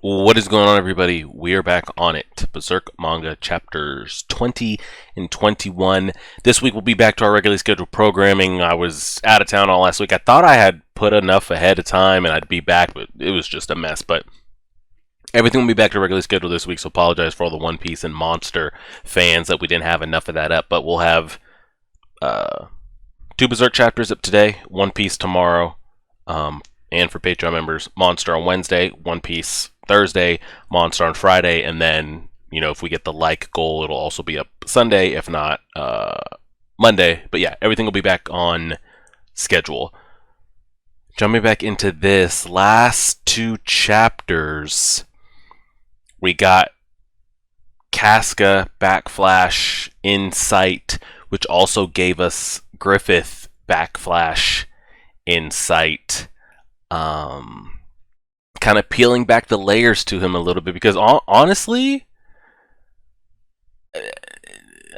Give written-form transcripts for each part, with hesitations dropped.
What is going on, everybody? We are back on it. Berserk manga chapters 20 and 21. This week we'll be back to our regularly scheduled programming. I was out of town all last week. I thought I had put enough ahead of time and I'd be back, but it was just a mess. But everything will be back to regularly scheduled this week, so apologize for all the One Piece and Monster fans that we didn't have enough of that up. But we'll have two Berserk chapters up today, One Piece tomorrow, and for Patreon members, Monster on Wednesday, One Piece Thursday, Monster on Friday, and then, you know, if we get the like goal, it'll also be up Sunday, if not Monday. But yeah, everything will be back on schedule. Jumping back into this, last two chapters, we got Casca Backflash Insight, which also gave us Griffith Backflash Insight. Kind of peeling back the layers to him a little bit, because honestly,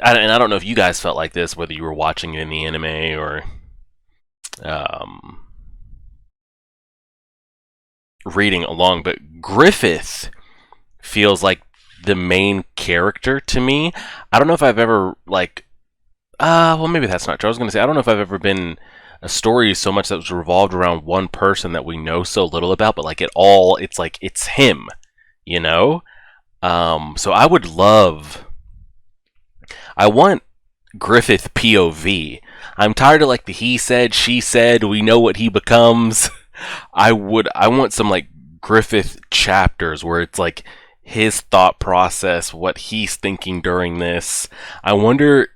I don't know if you guys felt like this, whether you were watching it in the anime or reading along, but Griffith feels like the main character to me. I don't know if I've ever, like, well, maybe that's not true. I was going to say, I don't know if I've ever been a story so much that was revolved around one person that we know so little about, but like it's like it's him, you know? So I want Griffith POV. I'm tired of like the he said, she said, we know what he becomes. I want some like Griffith chapters where it's like his thought process, what he's thinking during this. I wonder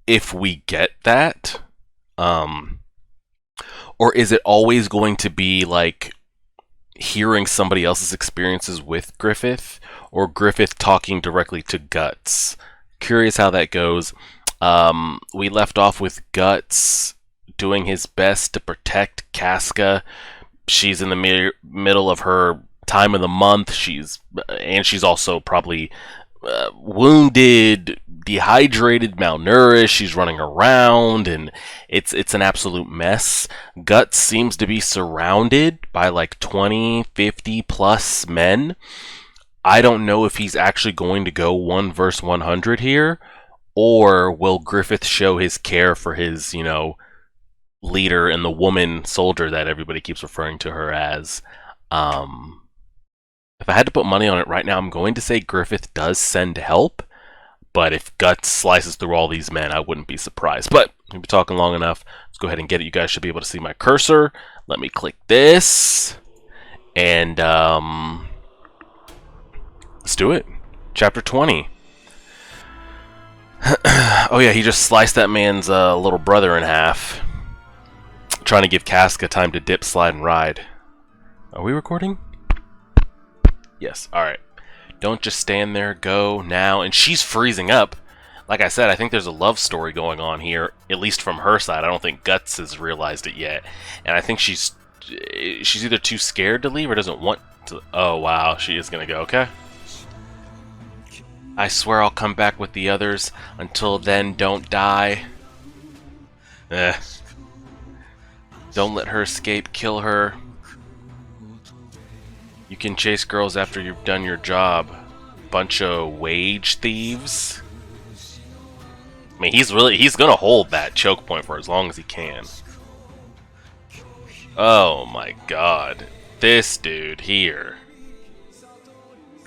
if we get that. Or is it always going to be like hearing somebody else's experiences with Griffith, or Griffith talking directly to Guts? Curious how that goes. We left off with Guts doing his best to protect Casca. She's in the middle of her time of the month. She's also probably wounded, dehydrated, malnourished. She's running around, and it's an absolute mess. Guts seems to be surrounded by like 20, 50 plus men. I don't know if he's actually going to go 1 versus 100 here, or will Griffith show his care for his, you know, leader and the woman soldier that everybody keeps referring to her as. If I had to put money on it right now, I'm going to say Griffith does send help. But if Guts slices through all these men, I wouldn't be surprised. But we've been talking long enough. Let's go ahead and get it. You guys should be able to see my cursor. Let me click this. And let's do it. Chapter 20. Oh yeah, he just sliced that man's little brother in half. Trying to give Casca time to dip, slide, and ride. Are we recording? Yes, alright. Don't just stand there, go now. And she's freezing up. Like I said, I think there's a love story going on here, at least from her side. I don't think Guts has realized it yet. And I think she's either too scared to leave or doesn't want to. Oh, wow, she is going to go, okay. I swear I'll come back with the others. Until then, don't die. Don't let her escape, kill her. You can chase girls after you've done your job. Bunch of wage thieves. I mean, he's gonna hold that choke point for as long as he can. Oh my god. This dude here.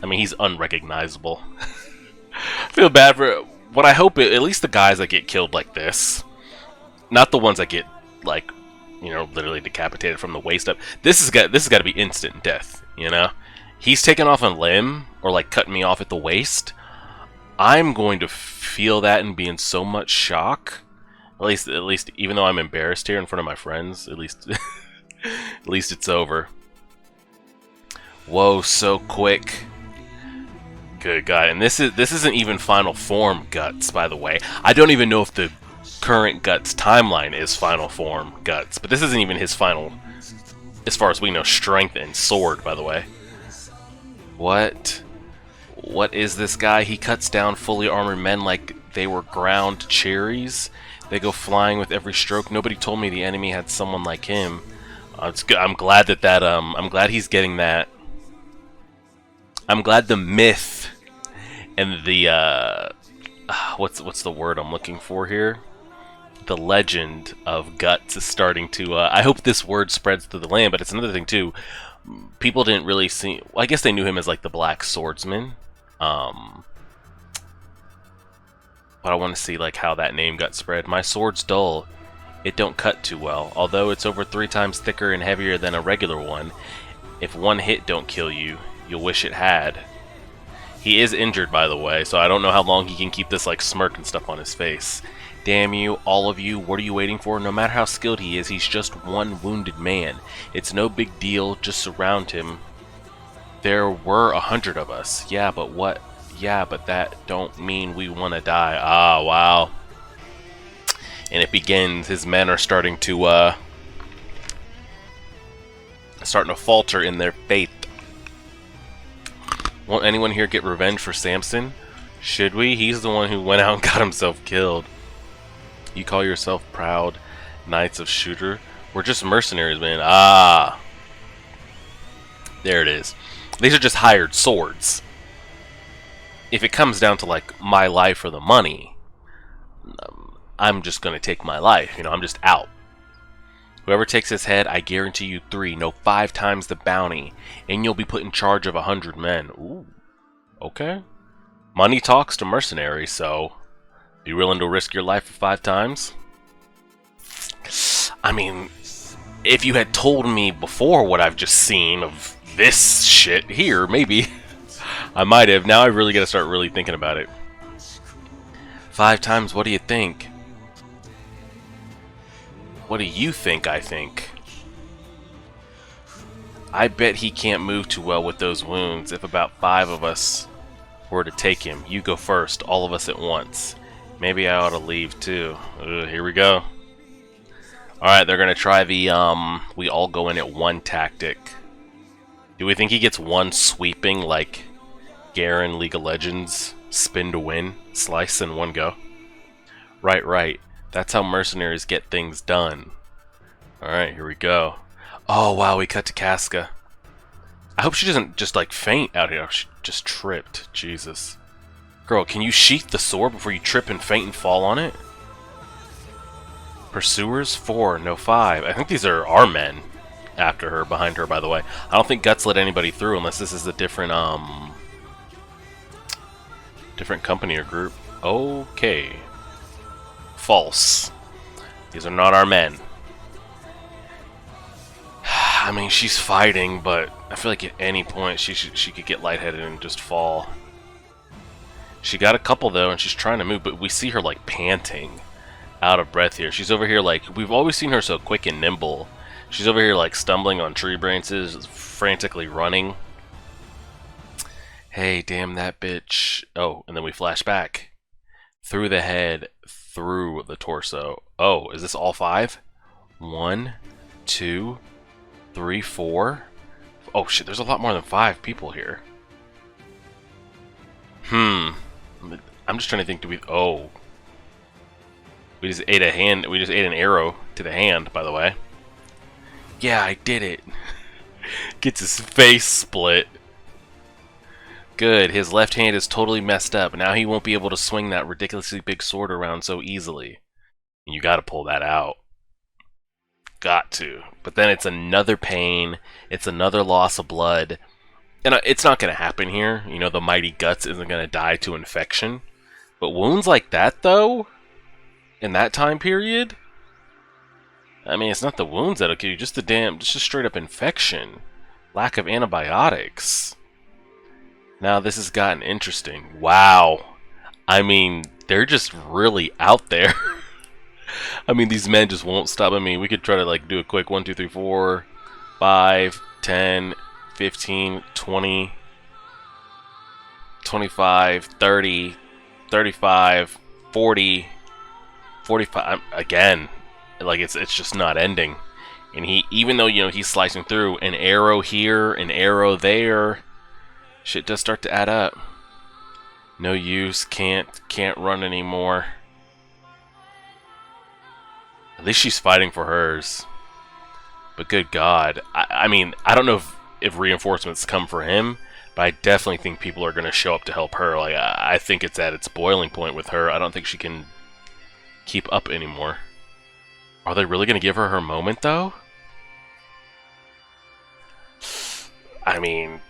I mean, he's unrecognizable. I feel bad for what I hope at least the guys that get killed like this. Not the ones that get, like, you know, literally decapitated from the waist up. This has got to be instant death, you know? He's taking off a limb, or like cutting me off at the waist. I'm going to feel that and be in so much shock. At least, even though I'm embarrassed here in front of my friends, at least, at least it's over. Whoa, so quick. Good God, and this isn't even final form Guts, by the way. I don't even know if the current Guts timeline is final form Guts, but this isn't even his final, as far as we know, strength and sword, by the way. What is this guy? He cuts down fully armored men like they were ground cherries. They go flying with every stroke. Nobody told me the enemy had someone like him. It's good. I'm glad that I'm glad he's getting that I'm glad the myth and the what's the word I'm looking for here? The legend of Guts is starting to. I hope this word spreads to the land, but it's another thing too. People didn't really see. Well, I guess they knew him as like the Black Swordsman, but I want to see like how that name got spread. My sword's dull; it don't cut too well. Although it's over 3 times thicker and heavier than a regular one. If one hit don't kill you, you'll wish it had. He is injured, by the way, so I don't know how long he can keep this like smirk and stuff on his face. Damn you, all of you, what are you waiting for? No matter how skilled he is, he's just one wounded man. It's no big deal, just surround him. There were 100 of us. Yeah, but what? Yeah, but that don't mean we want to die. Ah, wow. And it begins. His men are starting to falter in their faith. Won't anyone here get revenge for Samson? Should we? He's the one who went out and got himself killed. You call yourself proud Knights of Shooter? We're just mercenaries, man. Ah. There it is. These are just hired swords. If it comes down to, like, my life or the money, I'm just going to take my life. You know, I'm just out. Whoever takes his head, I guarantee you 3, no 5 times the bounty, and you'll be put in charge of 100 men. Ooh. Okay. Money talks to mercenaries, so be willing to risk your life for 5 times? I mean, if you had told me before what I've just seen of this shit here, maybe I might have. Now I really got to start really thinking about it. 5 times, what do you think? What do you think I think? I bet he can't move too well with those wounds. If about 5 of us were to take him, you go first, all of us at once. Maybe I ought to leave too. Here we go. Alright, they're gonna try the we all go in at 1 tactic. Do we think he gets 1 sweeping like Garen League of Legends spin to win slice in 1 go? Right. That's how mercenaries get things done. Alright, here we go. Oh wow, we cut to Casca. I hope she doesn't just like faint out here. She just tripped. Jesus. Girl, can you sheath the sword before you trip and faint and fall on it? Pursuers? 4, no 5. I think these are our men after her, behind her, by the way. I don't think Guts let anybody through unless this is a different, different company or group. Okay. False. These are not our men. I mean, she's fighting, but I feel like at any point she could get lightheaded and just fall. She got a couple though, and she's trying to move, but we see her like panting, out of breath here. She's over here like, we've always seen her so quick and nimble. She's over here like stumbling on tree branches, frantically running. Hey, damn that bitch. Oh, and then we flash back. Through the head, through the torso. Oh, is this all 5? 1, 2, 3, 4. Oh shit, there's a lot more than 5 people here. I'm just trying to think, do we... Oh. We just ate a hand... We just ate an arrow to the hand, by the way. Yeah, I did it. Gets his face split. Good, his left hand is totally messed up. Now he won't be able to swing that ridiculously big sword around so easily. You gotta pull that out. Got to. But then it's another pain. It's another loss of blood. And it's not gonna happen here. You know, the mighty Guts isn't gonna die to infection. But wounds like that, though, in that time period, I mean, it's not the wounds that'll kill you, just a straight up infection. Lack of antibiotics. Now this has gotten interesting. Wow. I mean, they're just really out there. I mean, these men just won't stop. I mean, we could try to like do a quick 1, 2, 3, 4, 5, 10, 15, 20, 25, 30, 35, 40, 45. Again, like it's just not ending. And he, even though, you know, he's slicing through, an arrow here, an arrow there, shit does start to add up. No use, can't run anymore. At least she's fighting for hers. But good God, I mean, I don't know if reinforcements come for him, But I definitely think people are going to show up to help her. Like, I think it's at its boiling point with her. I don't think she can keep up anymore. Are they really going to give her her moment, though? I mean,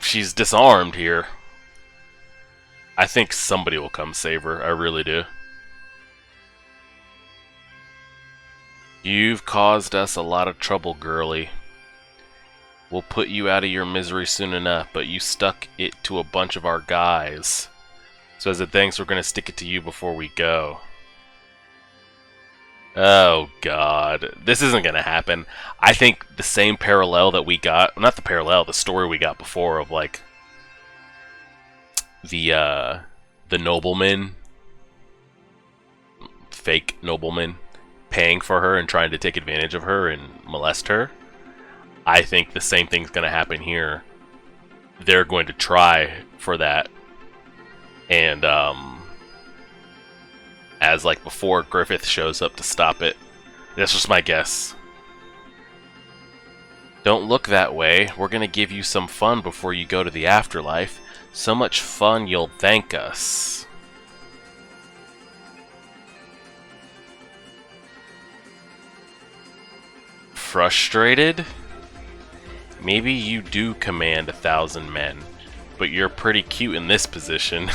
she's disarmed here. I think somebody will come save her. I really do. You've caused us a lot of trouble, girlie. We'll put you out of your misery soon enough, but you stuck it to a bunch of our guys. So as a thanks, we're going to stick it to you before we go. Oh, God. This isn't going to happen. I think the same parallel that we got... Not the parallel, the story we got before of, like... The nobleman... Fake nobleman... paying for her and trying to take advantage of her and molest her. I think the same thing's going to happen here. They're going to try for that. And, as like before, Griffith shows up to stop it. That's just my guess. Don't look that way. We're going to give you some fun before you go to the afterlife. So much fun you'll thank us. Frustrated? Maybe you do command 1,000 men, but you're pretty cute in this position.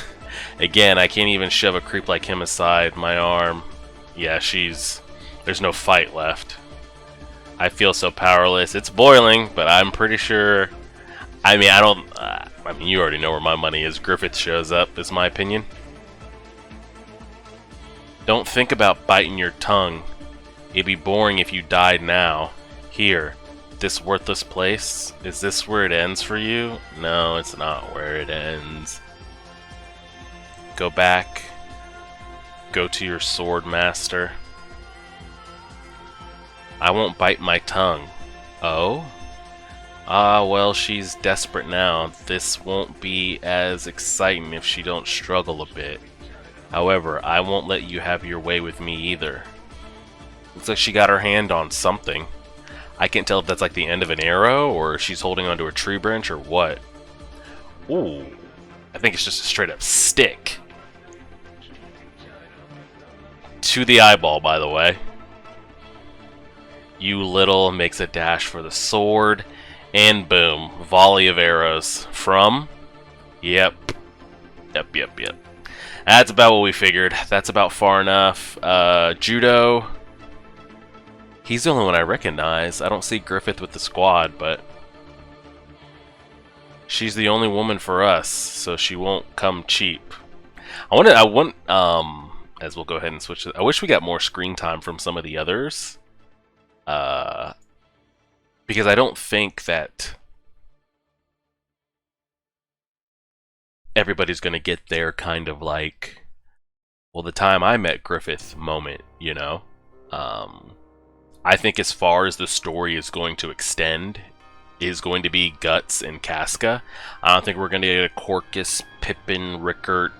Again, I can't even shove a creep like him aside. My arm. Yeah, there's no fight left. I feel so powerless. It's boiling, but I'm pretty sure... I mean, you already know where my money is. Griffith shows up, is my opinion. Don't think about biting your tongue. It'd be boring if you died now. Here. This worthless place? Is this where it ends for you? No, it's not where it ends. Go back. Go to your sword master. I won't bite my tongue. Oh? Ah, well, she's desperate now. This won't be as exciting if she don't struggle a bit. However, I won't let you have your way with me either. Looks like she got her hand on something. I can't tell if that's like the end of an arrow, or she's holding onto a tree branch, or what. Ooh. I think it's just a straight up stick. To the eyeball, by the way. You little makes a dash for the sword, and boom. Volley of arrows. From? Yep. Yep. That's about what we figured. That's about far enough. Judo. He's the only one I recognize. I don't see Griffith with the squad, but she's the only woman for us, so she won't come cheap. As we'll go ahead and switch. I wish we got more screen time from some of the others, because I don't think that everybody's gonna get their kind of like, well, the time I met Griffith moment, you know. I think as far as the story is going to extend is going to be Guts and Casca. I don't think we're going to get a Corcus, Pippin, Rickert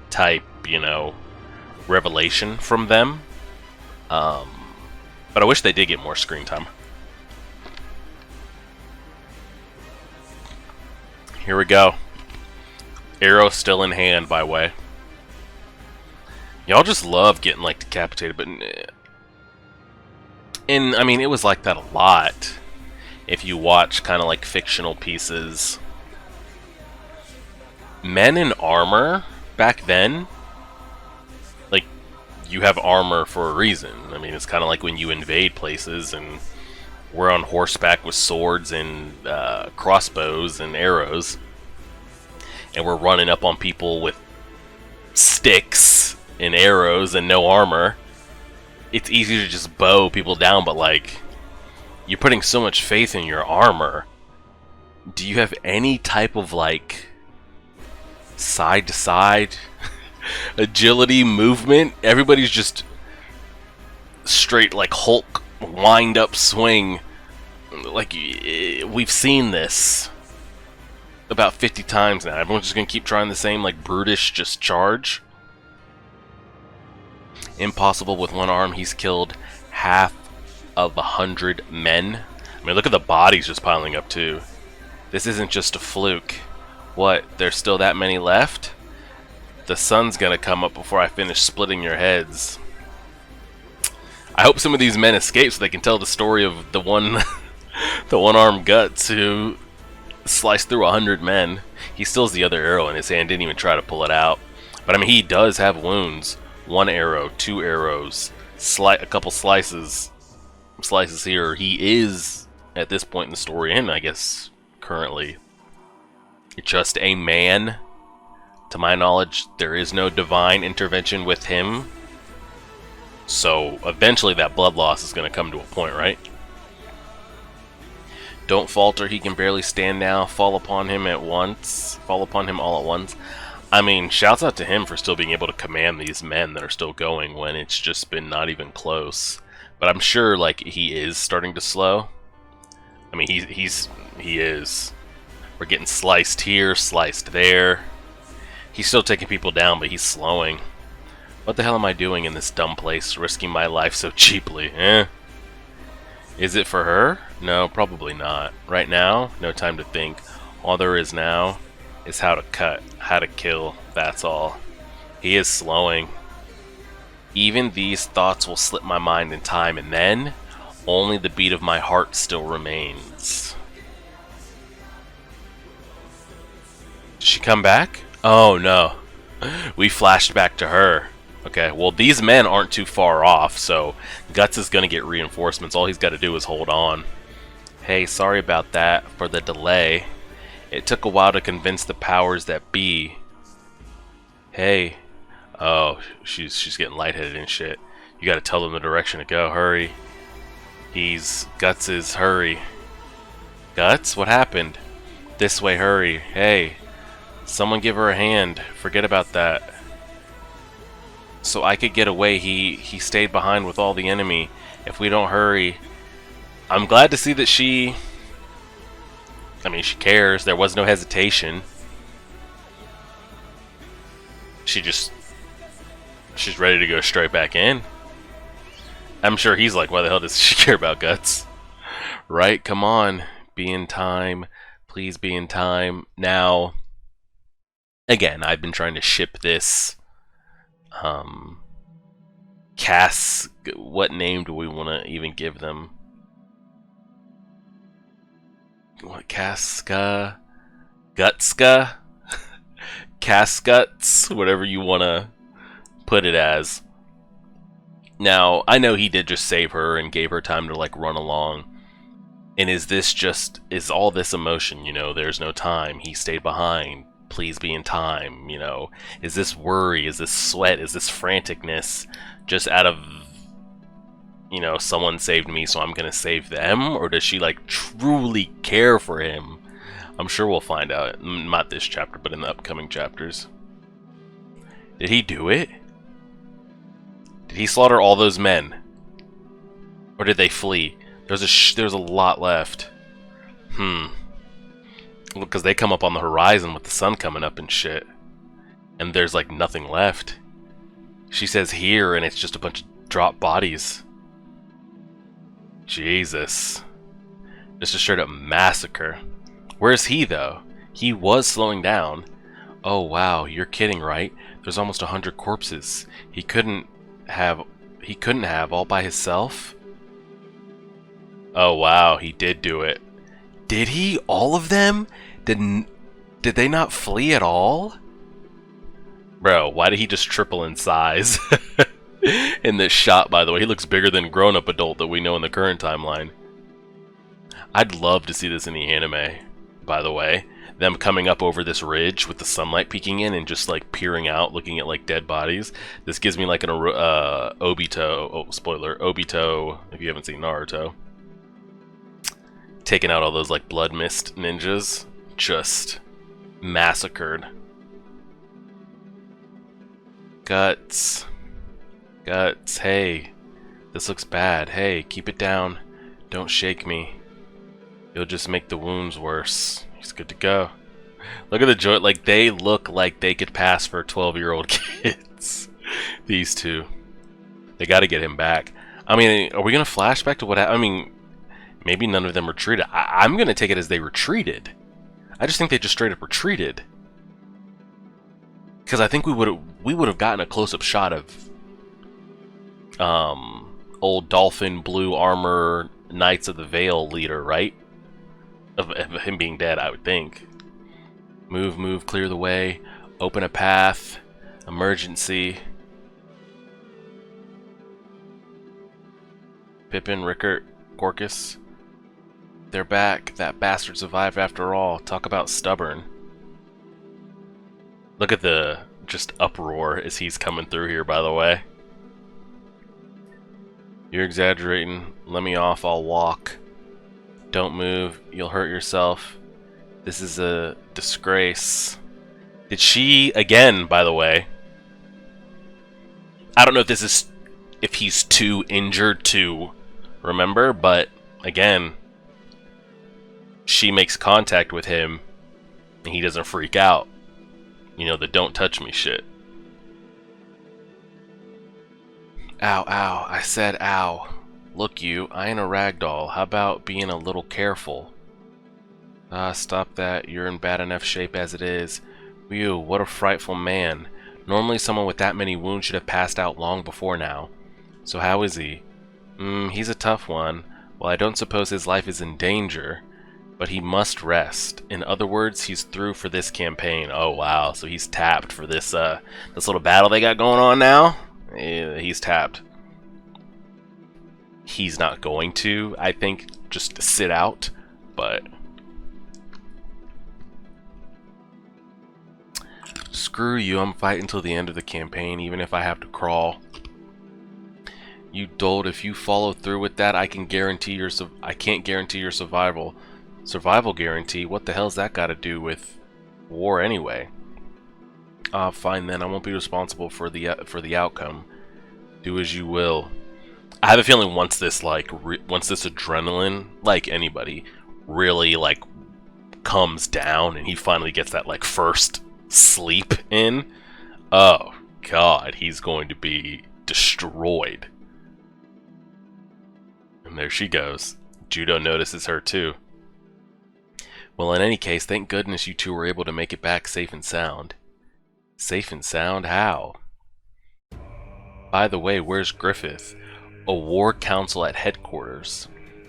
type, you know, revelation from them. But I wish they did get more screen time. Here we go. Arrow still in hand, by way. Y'all just love getting, like, decapitated, but... And, I mean, it was like that a lot. If you watch kind of like fictional pieces. Men in armor, back then, like, you have armor for a reason. I mean, it's kind of like when you invade places and we're on horseback with swords and crossbows and arrows. And we're running up on people with sticks and arrows and no armor. It's easy to just bow people down, but like, you're putting so much faith in your armor. Do you have any type of like side to side agility, movement? Everybody's just straight like Hulk wind up swing. Like, we've seen this about 50 times now. Everyone's just gonna keep trying the same like brutish just charge. Impossible with one arm. He's killed half of 100 men. I mean, look at the bodies just piling up too. This isn't just a fluke. What? There's still that many left? The sun's gonna come up before I finish splitting your heads. I hope some of these men escape so they can tell the story of the one-armed Guts who sliced through 100 men. He still has the other arrow in his hand, didn't even try to pull it out. But I mean, he does have wounds. 1 arrow, 2 arrows, a couple slices here. He is, at this point in the story, and I guess currently, just a man. To my knowledge, there is no divine intervention with him. So eventually that blood loss is going to come to a point, right? Don't falter, he can barely stand now. Fall upon him all at once. I mean, shouts out to him for still being able to command these men that are still going when it's just been not even close. But I'm sure, like, he is starting to slow. I mean, he is. We're getting sliced here, sliced there. He's still taking people down, but he's slowing. What the hell am I doing in this dumb place, risking my life so cheaply, eh? Is it for her? No, probably not. Right now, no time to think. All there is now is how to cut, how to kill, that's all. He is slowing. Even these thoughts will slip my mind in time, and then only the beat of my heart still remains. Did she come back? Oh no. We flashed back to her. Okay, well these men aren't too far off, so Guts is gonna get reinforcements. All he's got to do is hold on. Hey, sorry about that for the delay. It took a while to convince the powers that be. Hey. Oh, she's getting lightheaded and shit. You gotta tell them the direction to go. Hurry. Guts' hurry. Guts? What happened? This way, hurry. Hey. Someone give her a hand. Forget about that. So I could get away. He stayed behind with all the enemy. If we don't hurry. I'm glad to see that she cares. There was no hesitation. She's ready to go straight back in. I'm sure he's like, why the hell does she care about Guts? Right? Come on. Be in time. Please be in time. Now, again, I've been trying to ship this Casca. What name do we want to even give them? What, Casca? Gutska? Cascuts? Whatever you want to put it as. Now, I know he did just save her and gave her time to like run along. And is all this emotion, you know, there's no time, he stayed behind, please be in time, you know, is this worry, is this sweat, is this franticness just out of, you know, someone saved me so I'm gonna save them, or does she like truly care for him? I'm sure we'll find out, not this chapter, but in the upcoming chapters. Did he do it? Did he slaughter all those men? Or did they flee? There's a lot left. Because they come up on the horizon with the sun coming up and shit. And there's like nothing left. She says here and it's just a bunch of dropped bodies. Jesus. Just a straight up massacre. Where's he though? He was slowing down. Oh wow, you're kidding, right? There's almost 100 corpses. He couldn't have all by himself? Oh wow, he did do it. Did he? All of them? Did they not flee at all? Bro, why did he just triple in size? In this shot, by the way, he looks bigger than grown-up adult that we know in the current timeline. I'd love to see this in the anime, by the way. Them coming up over this ridge with the sunlight peeking in and just like peering out, looking at like dead bodies. This gives me like an Obito, oh spoiler, Obito, if you haven't seen Naruto. Taking out all those like blood mist ninjas. Just massacred. Guts. Guts, hey. This looks bad. Hey, keep it down. Don't shake me. You'll just make the wounds worse. He's good to go. Look at the joint. Like, they look like they could pass for 12-year-old kids. These two. They gotta get him back. I mean, are we gonna flash back to what happened? I mean, maybe none of them retreated. I'm gonna take it as they retreated. I just think they just straight up retreated. Because I think we would have gotten a close-up shot of old Dolphin Blue Armor Knights of the Vale leader, right? Of him being dead, I would think. Move, clear the way, open a path, emergency. Pippin, Rickert, Gorkus. They're back. That bastard survived after all. Talk about stubborn. Look at the just uproar as he's coming through here, by the way. You're exaggerating. Let me off, I'll walk. Don't move, you'll hurt yourself. This is a disgrace. Did she, again, by the way, I don't know if he's too injured to remember, but again, she makes contact with him and he doesn't freak out. You know, the don't touch me shit. Ow, ow, I said ow. Look you, I ain't a ragdoll. How about being a little careful? Stop that. You're in bad enough shape as it is. Whew, what a frightful man. Normally someone with that many wounds should have passed out long before now. So how is he? He's a tough one. Well, I don't suppose his life is in danger, but he must rest. In other words, he's through for this campaign. Oh wow, so he's tapped for this this little battle they got going on now? Yeah, he's tapped. He's not going to, I think, just sit out, but screw you, I'm fighting till the end of the campaign, even if I have to crawl. You dolt, if you follow through with that, I can't guarantee your survival. Survival guarantee? What the hell's that got to do with war anyway? Fine then, I won't be responsible for the outcome. Do as you will. I have a feeling once this adrenaline, like anybody, really like comes down and he finally gets that like first sleep in, oh god, he's going to be destroyed. And there she goes. Judo notices her too. Well, in any case, thank goodness you two were able to make it back safe and sound. Safe and sound? How? By the way, where's Griffith? A war council at headquarters.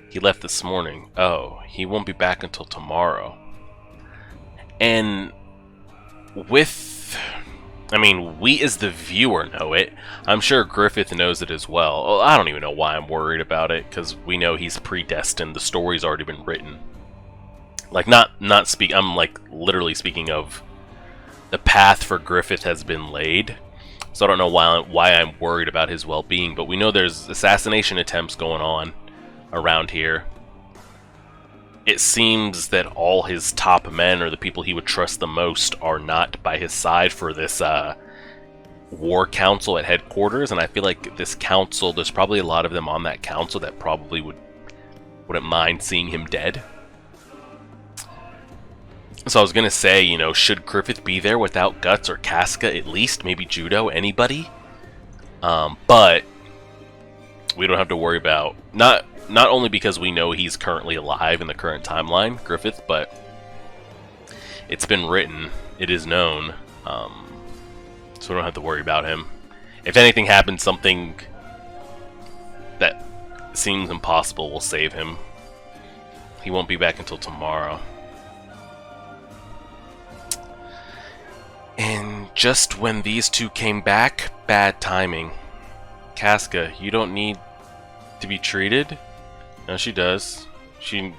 He left this morning. Oh, he won't be back until tomorrow. And I mean, we as the viewer know it. I'm sure Griffith knows it as well. Oh, I don't even know why I'm worried about it, because we know he's predestined. The story's already been written. Like, I'm like literally speaking of the path for Griffith has been laid. So I don't know why I'm worried about his well-being, but we know there's assassination attempts going on around here. It seems that all his top men, or the people he would trust the most, are not by his side for this war council at headquarters, and I feel like this council, there's probably a lot of them on that council that probably wouldn't mind seeing him dead. So I was gonna say, you know, should Griffith be there without Guts or Casca at least? Maybe Judo, anybody? But we don't have to worry about, not only because we know he's currently alive in the current timeline, Griffith, but it's been written, it is known, so we don't have to worry about him. If anything happens, something that seems impossible will save him. He won't be back until tomorrow. And just when these two came back, bad timing. Casca, you don't need to be treated? No, she does. She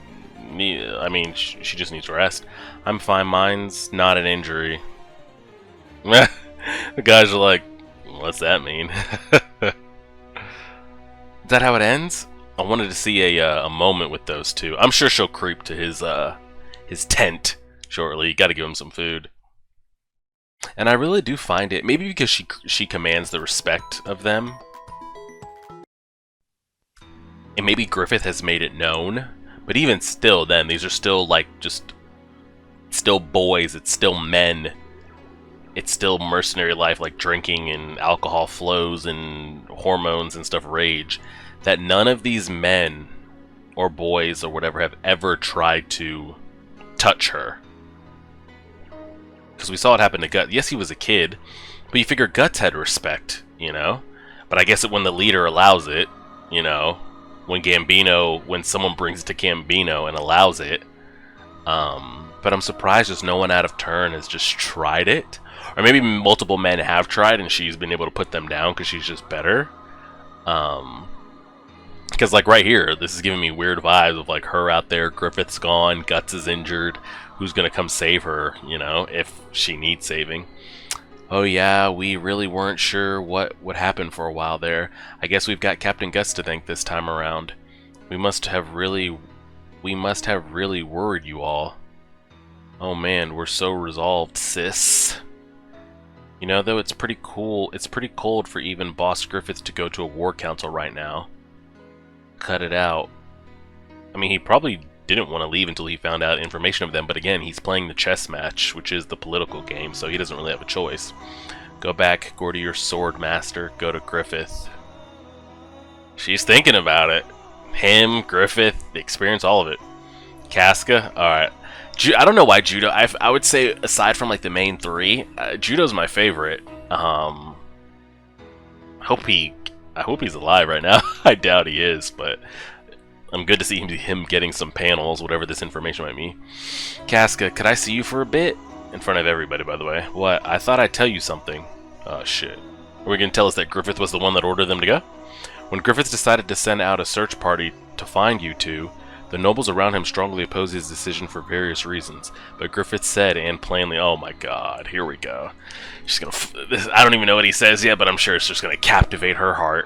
just needs rest. I'm fine, mine's not an injury. The guys are like, what's that mean? Is that how it ends? I wanted to see a moment with those two. I'm sure she'll creep to his tent shortly. You gotta give him some food. And I really do find it, maybe because she commands the respect of them, and maybe Griffith has made it known, but even still then, these are still like still boys, it's still men, it's still mercenary life, like drinking and alcohol flows and hormones and stuff rage, that none of these men or boys or whatever have ever tried to touch her. because we saw it happen to Guts. Yes, he was a kid, but you figure Guts had respect, you know? But I guess when the leader allows it, you know, when someone brings it to Gambino and allows it, but I'm surprised just no one out of turn has just tried it. Or maybe multiple men have tried and she's been able to put them down because she's just better. Because like right here, this is giving me weird vibes of like her out there, Griffith's gone, Guts is injured, who's gonna come save her, you know, if she needs saving. Oh yeah, we really weren't sure what would happen for a while there. I guess we've got Captain Guts to thank this time around. We must have really worried you all. Oh man, we're so resolved, sis. You know, though, it's pretty cold for even Boss Griffith to go to a war council right now. Cut it out. I mean, he probably didn't want to leave until he found out information of them, but again, he's playing the chess match, which is the political game, so he doesn't really have a choice. Go back, go to your sword master, go to Griffith. She's thinking about it. Him, Griffith, the experience, all of it. Casca, alright. I don't know why Judo, I would say, aside from like the main three, Judo's my favorite. I hope he's alive right now. I doubt he is, but I'm good to see him getting some panels, whatever this information might mean. Casca, could I see you for a bit? In front of everybody, by the way. What? I thought I'd tell you something. Oh, shit. Are we going to tell us that Griffith was the one that ordered them to go? When Griffith decided to send out a search party to find you two, the nobles around him strongly opposed his decision for various reasons. But Griffith said, and plainly, oh my god, here we go. She's gonna. I don't even know what he says yet, but I'm sure it's just going to captivate her heart.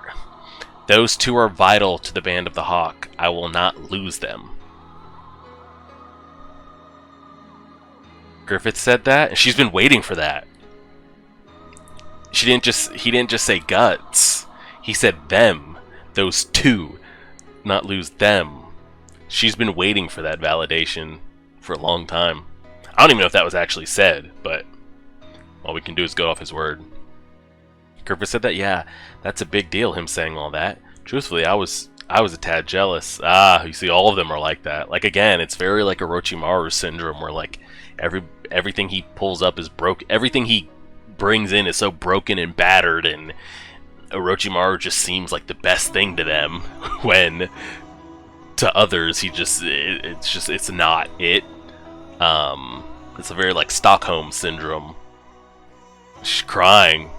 Those two are vital to the Band of the Hawk. I will not lose them. Griffith said that, and she's been waiting for that. He didn't just say Guts. He said them. Those two. Not lose them. She's been waiting for that validation for a long time. I don't even know if that was actually said, but all we can do is go off his word. Griffith said that, yeah, that's a big deal, him saying all that. Truthfully, I was a tad jealous. You see, all of them are like that. Like, again, it's very like Orochimaru syndrome, where like everything he pulls up is broke. Everything he brings in is so broken and battered, and Orochimaru just seems like the best thing to them when to others it's not it. It's a very like Stockholm syndrome. She's crying.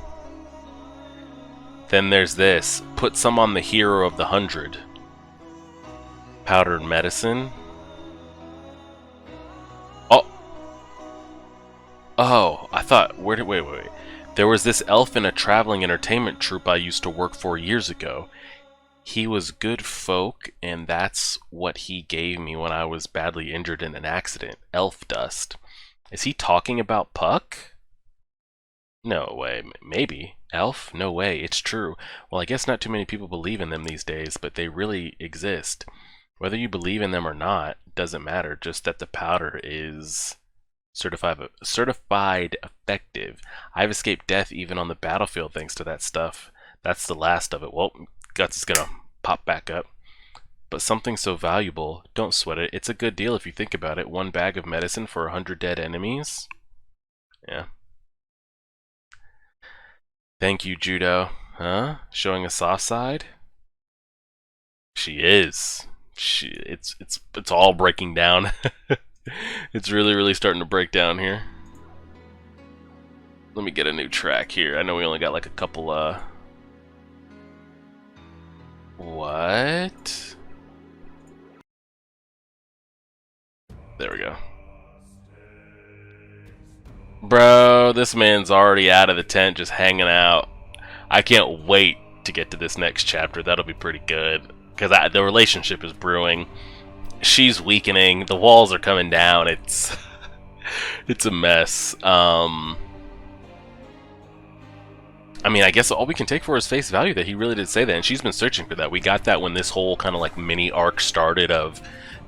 Then there's this. Put some on the hero of the 100. Powdered medicine. Oh, I thought, wait. There was this elf in a traveling entertainment troupe I used to work for years ago. He was good folk, and that's what he gave me when I was badly injured in an accident. Elf dust. Is he talking about Puck? No way. Maybe. Elf? No way. It's true. Well, I guess not too many people believe in them these days, but they really exist. Whether you believe in them or not, doesn't matter. Just that the powder is certified effective. I've escaped death even on the battlefield thanks to that stuff. That's the last of it. Well, Guts is gonna pop back up. But something so valuable, don't sweat it. It's a good deal if you think about it. 1 bag of medicine for 100 dead enemies. Yeah. Thank you, Judo. Huh? Showing a soft side? She is. It's all breaking down. It's really starting to break down here. Let me get a new track here. I know we only got like a couple What? There we go. Bro, this man's already out of the tent just hanging out. I can't wait to get to this next chapter. That'll be pretty good. Because the relationship is brewing. She's weakening. The walls are coming down. It's a mess. I mean, I guess all we can take for is face value that he really did say that, and she's been searching for that. We got that when this whole kind of like mini arc started of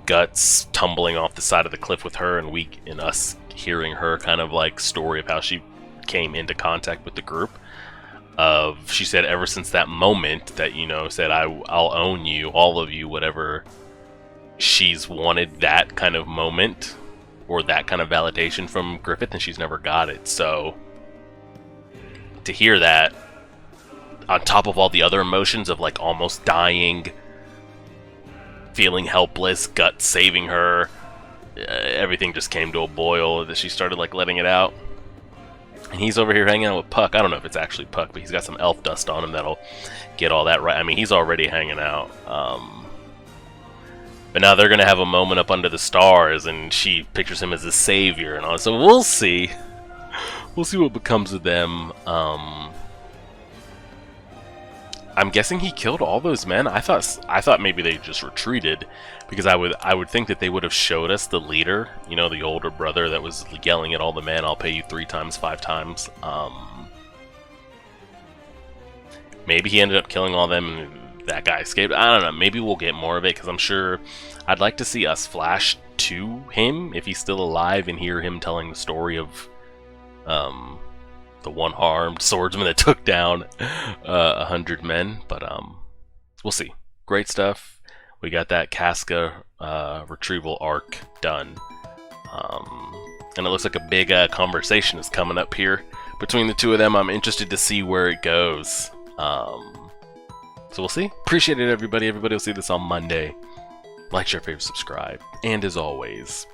Guts tumbling off the side of the cliff with her, and us hearing her kind of like story of how she came into contact with the group. She said ever since that moment that, you know, said I'll own you, all of you, whatever. She's wanted that kind of moment or that kind of validation from Griffith, and she's never got it. So to hear that, on top of all the other emotions of like almost dying, feeling helpless, gut saving her, everything just came to a boil that she started like letting it out. And he's over here hanging out with Puck. I don't know if it's actually Puck, but he's got some elf dust on him that'll get all that right. I mean, he's already hanging out. But now they're going to have a moment up under the stars, and she pictures him as a savior and all. So we'll see. We'll see what becomes of them. I'm guessing he killed all those men. I thought maybe they just retreated, because I would think that they would have showed us the leader, you know, the older brother that was yelling at all the men, "I'll pay you 3 times, 5 times." Maybe he ended up killing all them and that guy escaped. I don't know. Maybe we'll get more of it, because I'm sure I'd like to see us flash to him if he's still alive and hear him telling the story of the one-armed swordsman that took down 100 men. But we'll see. Great stuff. We got that Casca retrieval arc done. And it looks like a big conversation is coming up here between the two of them. I'm interested to see where it goes. So we'll see. Appreciate it, everybody. Everybody will see this on Monday. Like, share, favorite, subscribe. And as always,